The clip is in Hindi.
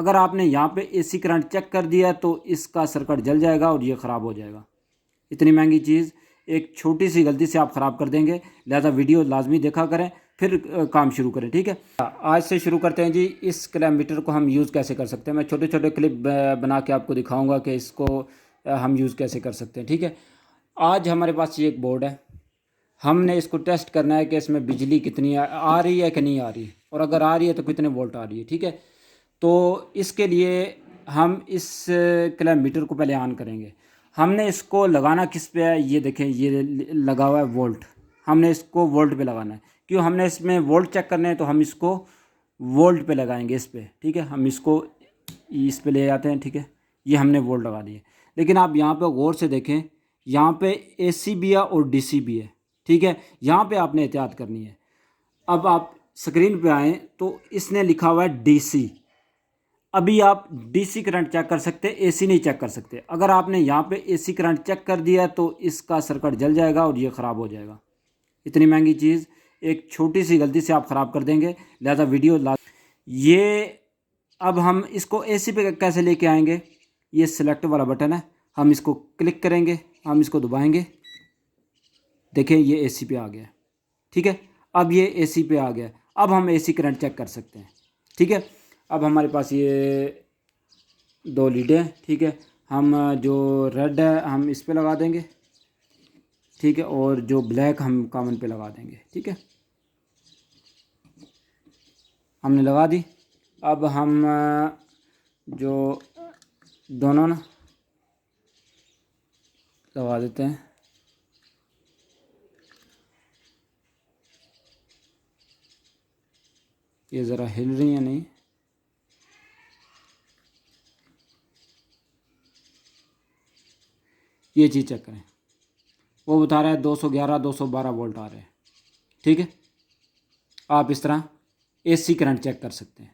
अगर आपने यहाँ पे एसी करंट चेक कर दिया तो इसका सर्किट जल जाएगा और ये ख़राब हो जाएगा। इतनी महंगी चीज़ एक छोटी सी गलती से आप ख़राब कर देंगे। लिहाजा वीडियो लाजमी देखा करें, फिर काम शुरू करें। ठीक है, आज से शुरू करते हैं जी। इस क्लैम्प मीटर को हम यूज़ कैसे कर सकते हैं, मैं छोटे छोटे क्लिप बना के आपको दिखाऊंगा कि इसको हम यूज़ कैसे कर सकते हैं। ठीक है, आज हमारे पास ये एक बोर्ड है, हमने इसको टेस्ट करना है कि इसमें बिजली कितनी आ रही है कि नहीं आ रही है, और अगर आ रही है तो कितने वोल्ट आ रही है। ठीक है, तो इसके लिए हम इस क्लैम्प मीटर को पहले ऑन करेंगे। हमने इसको लगाना किस पे है, ये देखें, ये लगा हुआ है वोल्ट। हमने इसको वोल्ट पे लगाना है, क्यों, हमने इसमें वोल्ट चेक करने हैं तो हम इसको वोल्ट पे लगाएंगे, इस पे। ठीक है, हम इसको इस पे ले जाते हैं। ठीक है, ये हमने वोल्ट लगा दिए। लेकिन आप यहाँ पे गौर से देखें, यहाँ पे एसी भी है और डीसी भी है। ठीक है, यहाँ पे आपने एहतियात करनी है। अब आप स्क्रीन पे आएँ तो इसने लिखा हुआ है डीसी। अभी आप डीसी करंट चेक कर सकते, एसी नहीं चेक कर सकते। अगर आपने यहाँ पे एसी करंट चेक कर दिया तो इसका सर्किट जल जाएगा और ये ख़राब हो जाएगा। इतनी महंगी चीज़ एक छोटी सी गलती से आप ख़राब कर देंगे। लिहाजा वीडियो ये अब हम इसको एसी पे कैसे लेके आएंगे, ये सिलेक्ट वाला बटन है, हम इसको क्लिक करेंगे, हम इसको दबाएंगे, देखें ये एसी पे आ गया। ठीक है, अब ये एसी पे आ गया। अब हम एसी करंट चेक कर सकते हैं। ठीक है, अब हमारे पास ये दो लीडें हैं। ठीक है, हम जो रेड है हम इस पे लगा देंगे। ठीक है, और जो ब्लैक हम कॉमन पे लगा देंगे। ठीक है, हमने लगा दी। अब हम जो दोनों ना लगा देते हैं। ये ज़रा हिल रही है नहीं, ये चीज़ चेक करें, वो बता रहा है 211 212 वोल्ट आ रहे हैं। ठीक है, आप इस तरह एसी करंट चेक कर सकते हैं।